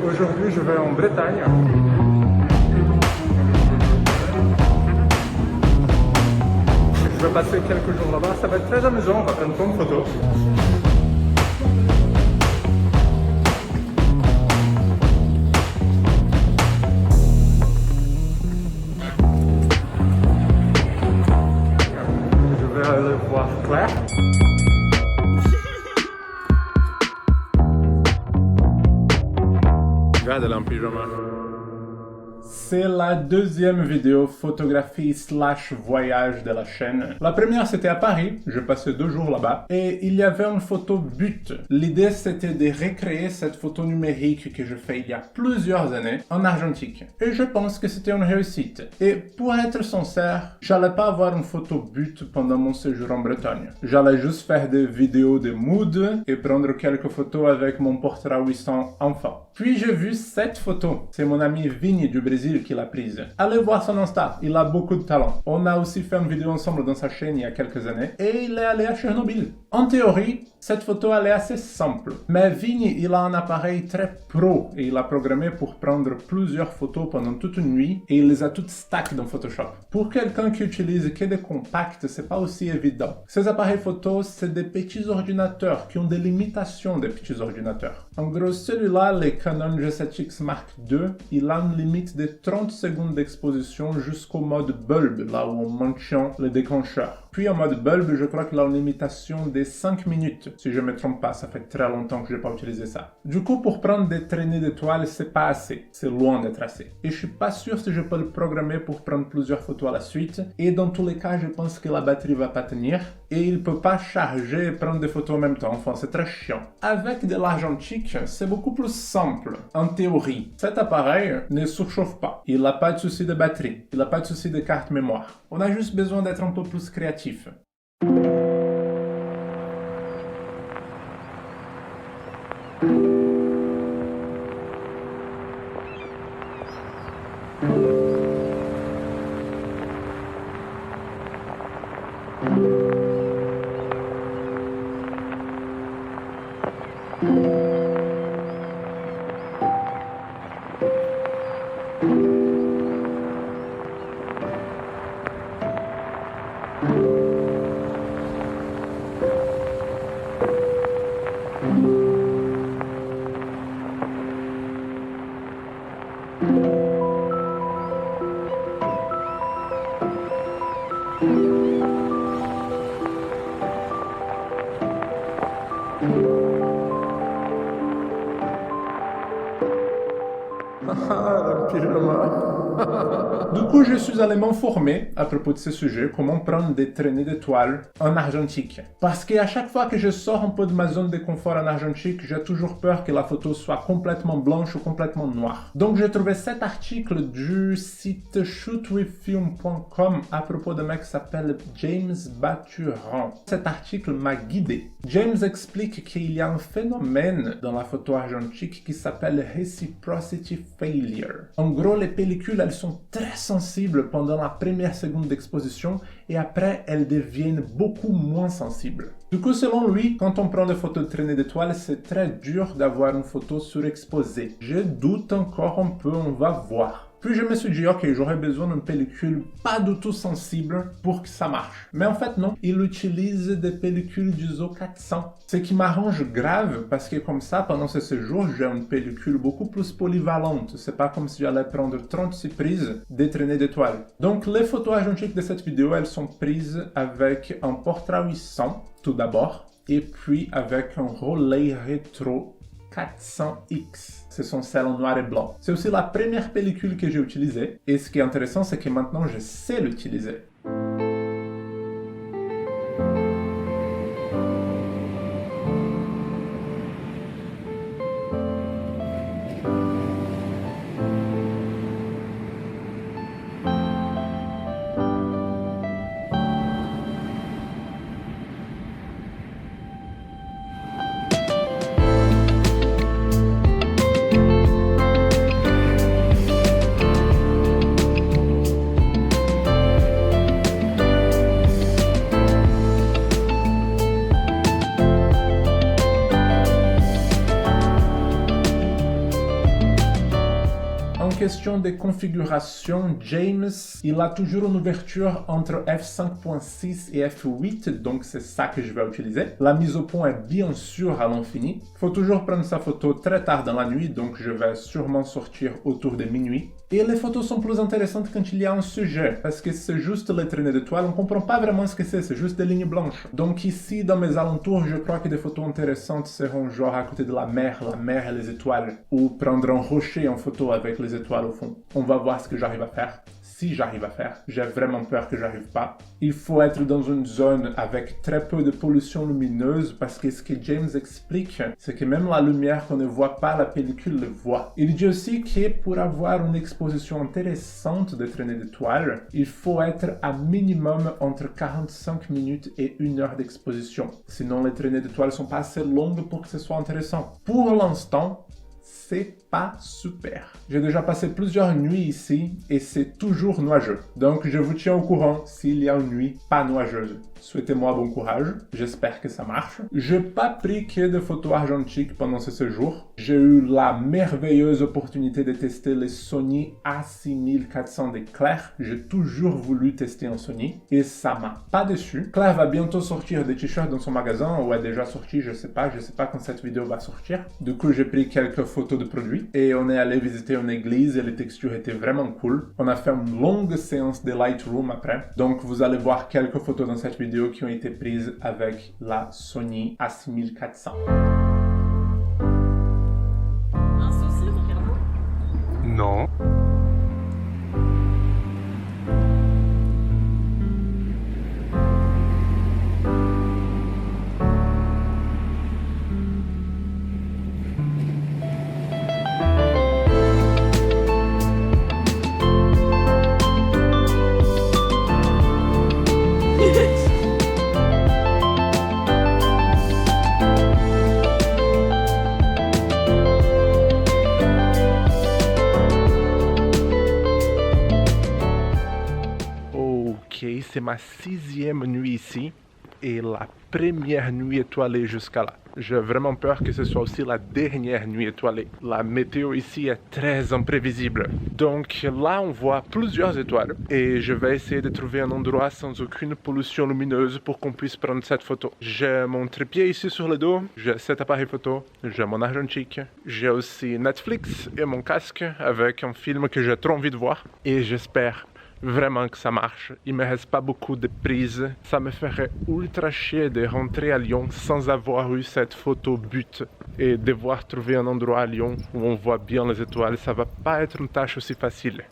Aujourd'hui, je vais en Bretagne. Je vais passer quelques jours là-bas. Ça va être très amusant. On va prendre plein de photos. Je vais aller voir Claire. Regarde, elle est en pyjama. C'est la deuxième vidéo photographie slash voyage de la chaîne. La première c'était à Paris, je passais 2 jours là-bas, et il y avait une photo but. L'idée c'était de recréer cette photo numérique que je fais il y a plusieurs années en argentique. Et je pense que c'était une réussite. Et pour être sincère, j'allais pas avoir une photo but pendant mon séjour en Bretagne. J'allais juste faire des vidéos de mood et prendre quelques photos avec mon Portra 800 enfant. Puis j'ai vu cette photo. C'est mon ami Vini du Brésil qui l'a prise. Allez voir son Insta, il a beaucoup de talent. On a aussi fait une vidéo ensemble dans sa chaîne il y a quelques années et il est allé à Tchernobyl. En théorie, cette photo elle est assez simple. Mais Vini, il a un appareil très pro et il a programmé pour prendre plusieurs photos pendant toute une nuit et il les a toutes stack dans Photoshop. Pour quelqu'un qui utilise que des compacts, c'est pas aussi évident. Ces appareils photos, c'est des petits ordinateurs qui ont des limitations des petits ordinateurs. En gros, celui-là, le Canon G7X Mark II, il a une limite de 30 secondes d'exposition jusqu'au mode bulb, là où on maintient le déclencheur. Puis en mode bulb, je crois qu'il a une limitation de 5 minutes. Si je me trompe pas, ça fait très longtemps que je n'ai pas utilisé ça. Du coup, pour prendre des traînées d'étoiles, c'est pas assez. C'est loin d'être assez. Et je suis pas sûr si je peux le programmer pour prendre plusieurs photos à la suite. Et dans tous les cas, je pense que la batterie va pas tenir. Et il peut pas charger et prendre des photos en même temps. Enfin, c'est très chiant. Avec de l'argentique, c'est beaucoup plus simple. En théorie, cet appareil ne surchauffe pas. Il n'a pas de souci de batterie. Il n'a pas de souci de carte mémoire. On a juste besoin d'être un peu plus créatif. Du coup, je suis allé m'informer à propos de ce sujet, comment prendre des traînées d'étoiles en argentique. Parce qu'à chaque fois que je sors un peu de ma zone de confort en argentique, j'ai toujours peur que la photo soit complètement blanche ou complètement noire. Donc j'ai trouvé cet article du site shootwithfilm.com à propos d'un mec qui s'appelle James Baturan. Cet article m'a guidé. James explique qu'il y a un phénomène dans la photo argentique qui s'appelle reciprocity failure. En gros, les pellicules, elles sont très sensibles pendant la première seconde d'exposition et après, elles deviennent beaucoup moins sensibles. Du coup, selon lui, quand on prend des photos de traînées d'étoiles, c'est très dur d'avoir une photo surexposée. Je doute encore un peu, on va voir. Puis je me suis dit, ok, j'aurais besoin d'une pellicule pas du tout sensible pour que ça marche. Mais en fait, non. Il utilise des pellicules d'ISO 400. Ce qui m'arrange grave parce que comme ça, pendant ce séjour, j'ai une pellicule beaucoup plus polyvalente. C'est pas comme si j'allais prendre 36 prises des traînées d'étoiles. Donc, les photos argentiques de cette vidéo, elles sont prises avec un Portra 800, tout d'abord, et puis avec un Rolei Retro 400X. Ce sont celles en noir et blanc. C'est aussi la première pellicule que j'ai utilisée. Et ce qui est intéressant, c'est que maintenant, je sais l'utiliser. question de configuration, James, il a toujours une ouverture entre f5.6 et f8, donc c'est ça que je vais utiliser. La mise au point est bien sûr à l'infini. Il faut toujours prendre sa photo très tard dans la nuit, donc je vais sûrement sortir autour de minuit. Et les photos sont plus intéressantes quand il y a un sujet, parce que c'est juste les traînées d'étoiles, on ne comprend pas vraiment ce que c'est juste des lignes blanches. Donc ici, dans mes alentours, je crois que des photos intéressantes seront genre à côté de la mer et les étoiles, ou prendre un rocher en photo avec les étoiles au fond. On va voir ce que j'arrive à faire. Si j'arrive à faire, j'ai vraiment peur que j'arrive pas. Il faut être dans une zone avec très peu de pollution lumineuse parce que ce que James explique, c'est que même la lumière qu'on ne voit pas, la pellicule le voit. Il dit aussi que pour avoir une exposition intéressante de traînées d'étoiles, il faut être à minimum entre 45 minutes et 1 heure d'exposition. Sinon, les traînées d'étoiles sont pas assez longues pour que ce soit intéressant. Pour l'instant, c'est pas super. J'ai déjà passé plusieurs nuits ici et c'est toujours nuageux. Donc je vous tiens au courant s'il y a une nuit pas nuageuse. Souhaitez-moi bon courage, j'espère que ça marche. J'ai pas pris que de photos argentiques pendant ce séjour. J'ai eu la merveilleuse opportunité de tester les Sony A6400 de Claire. J'ai toujours voulu tester un Sony et ça m'a pas déçu. Claire va bientôt sortir des t-shirts dans son magasin ou est déjà sorti, je sais pas quand cette vidéo va sortir. Du coup j'ai pris quelques photos de produits et on est allé visiter une église et les textures étaient vraiment cool. On a fait une longue séance de Lightroom après. Donc vous allez voir quelques photos dans cette vidéo qui ont été prises avec la Sony A6400. Un souci, Ricardo? Non. C'est ma 6e nuit ici et la première nuit étoilée jusqu'à là. J'ai vraiment peur que ce soit aussi la dernière nuit étoilée. La météo ici est très imprévisible. Donc là, on voit plusieurs étoiles et je vais essayer de trouver un endroit sans aucune pollution lumineuse pour qu'on puisse prendre cette photo. J'ai mon trépied ici sur le dos, j'ai cet appareil photo, j'ai mon argentique, j'ai aussi Netflix et mon casque avec un film que j'ai trop envie de voir et j'espère vraiment que ça marche. Il me reste pas beaucoup de prises. Ça me ferait ultra chier de rentrer à Lyon sans avoir eu cette photo but et devoir trouver un endroit à Lyon où on voit bien les étoiles. Ça va pas être une tâche aussi facile.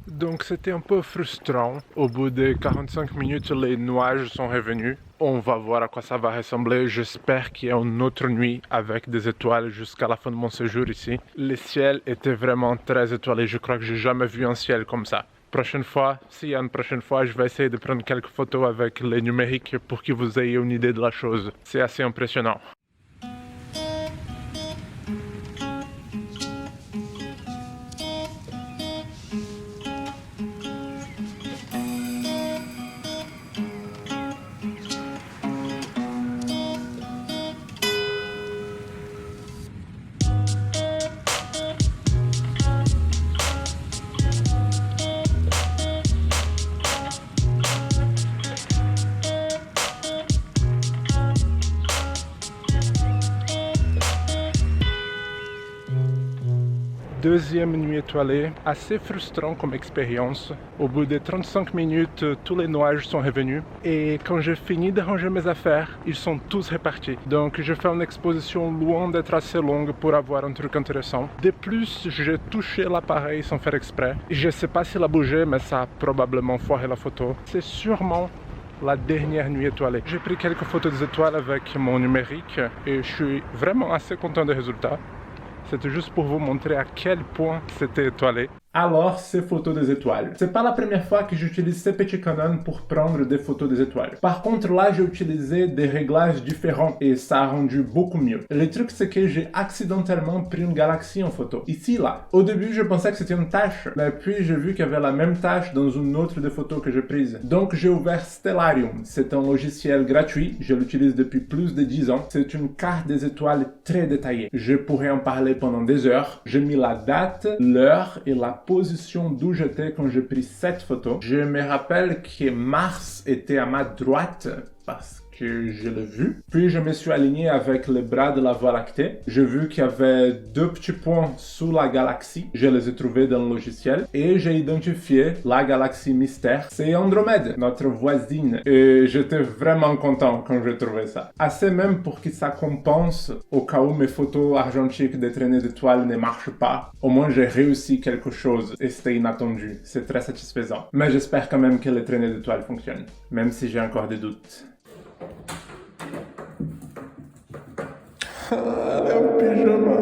Donc c'était un peu frustrant. Au bout de 45 minutes, les nuages sont revenus. On va voir à quoi ça va ressembler. J'espère qu'il y a une autre nuit avec des étoiles jusqu'à la fin de mon séjour ici. Le ciel était vraiment très étoilé. Je crois que j'ai jamais vu un ciel comme ça. Prochaine fois, s'il y a une prochaine fois, je vais essayer de prendre quelques photos avec les numériques pour que vous ayez une idée de la chose. C'est assez impressionnant. Deuxième nuit étoilée, assez frustrant comme expérience. Au bout de 35 minutes, tous les nuages sont revenus et quand j'ai fini de ranger mes affaires, ils sont tous repartis. Donc je fais une exposition loin d'être assez longue pour avoir un truc intéressant. De plus, j'ai touché l'appareil sans faire exprès. Je sais pas s'il a bougé, mais ça a probablement foiré la photo. C'est sûrement la dernière nuit étoilée. J'ai pris quelques photos des étoiles avec mon numérique et je suis vraiment assez content des résultats. C'était juste pour vous montrer à quel point c'était étoilé. Alors, ces photos des étoiles. C'est pas la première fois que j'utilise ces petits Canon pour prendre des photos des étoiles. Par contre, là, j'ai utilisé des réglages différents et ça a rendu beaucoup mieux. Le truc, c'est que j'ai accidentellement pris une galaxie en photo. Ici, là. Au début, je pensais que c'était une tache, mais puis j'ai vu qu'il y avait la même tache dans une autre des photos que j'ai prises. Donc, j'ai ouvert Stellarium. C'est un logiciel gratuit, je l'utilise depuis plus de 10 ans. C'est une carte des étoiles très détaillée. Je pourrais en parler pendant des heures. J'ai mis la date, l'heure et la position d'où j'étais quand j'ai pris cette photo. Je me rappelle que Mars était à ma droite parce que je l'ai vu. Puis je me suis aligné avec les bras de la Voie lactée. J'ai vu qu'il y avait 2 petits points sous la galaxie. Je les ai trouvés dans le logiciel. Et j'ai identifié la galaxie mystère. C'est Andromède, notre voisine. Et j'étais vraiment content quand j'ai trouvé ça. Assez même pour que ça compense au cas où mes photos argentiques des traînées d'étoiles ne marchent pas. Au moins j'ai réussi quelque chose et c'était inattendu. C'est très satisfaisant. Mais j'espère quand même que les traînées d'étoiles fonctionnent. Même si j'ai encore des doutes. Elle est en pyjama.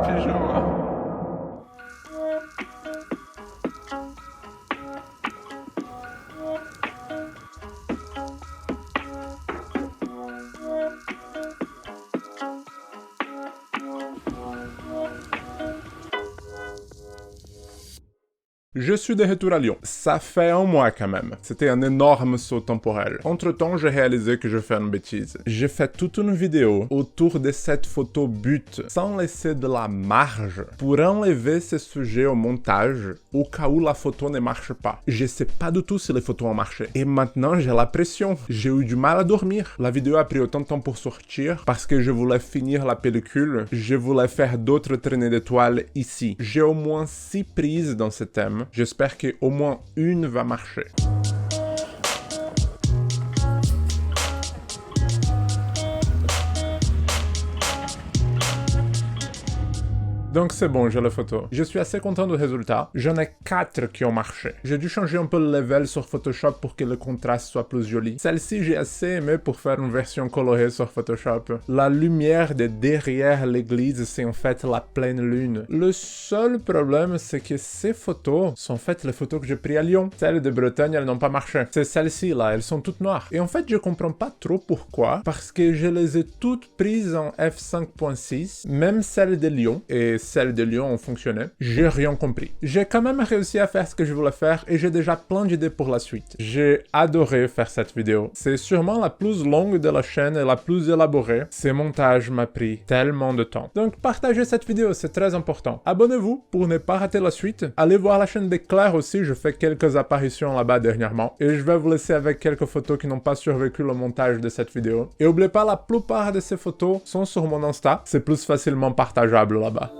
Pyjama. Je suis de retour à Lyon. Ça fait un mois quand même. C'était un énorme saut temporel. Entre-temps, j'ai réalisé que je fais une bêtise. J'ai fait toute une vidéo autour de cette photo but, sans laisser de la marge, pour enlever ce sujet au montage, au cas où la photo ne marche pas. Je sais pas du tout si les photos ont marché. Et maintenant, j'ai la pression. J'ai eu du mal à dormir. La vidéo a pris autant de temps pour sortir, parce que je voulais finir la pellicule. Je voulais faire d'autres traînées d'étoiles ici. J'ai au moins 6 prises dans ce thème. J'espère qu'au moins une va marcher. Donc c'est bon, j'ai la photo. Je suis assez content du résultat. J'en ai 4 qui ont marché. J'ai dû changer un peu le level sur Photoshop pour que le contraste soit plus joli. Celle-ci, j'ai assez aimé pour faire une version colorée sur Photoshop. La lumière de derrière l'église, c'est en fait la pleine lune. Le seul problème, c'est que ces photos sont en fait les photos que j'ai prises à Lyon. Celles de Bretagne, elles n'ont pas marché. C'est celles-ci là, elles sont toutes noires. Et en fait, je comprends pas trop pourquoi, parce que je les ai toutes prises en f5.6, même celles de Lyon, et celles de Lyon ont fonctionné. J'ai rien compris. J'ai quand même réussi à faire ce que je voulais faire et j'ai déjà plein d'idées pour la suite. J'ai adoré faire cette vidéo. C'est sûrement la plus longue de la chaîne et la plus élaborée. Ce montage m'a pris tellement de temps. Donc partagez cette vidéo, c'est très important. Abonnez-vous pour ne pas rater la suite. Allez voir la chaîne de Claire aussi, je fais quelques apparitions là-bas dernièrement. Et je vais vous laisser avec quelques photos qui n'ont pas survécu le montage de cette vidéo. Et n'oubliez pas, la plupart de ces photos sont sur mon Insta. C'est plus facilement partageable là-bas.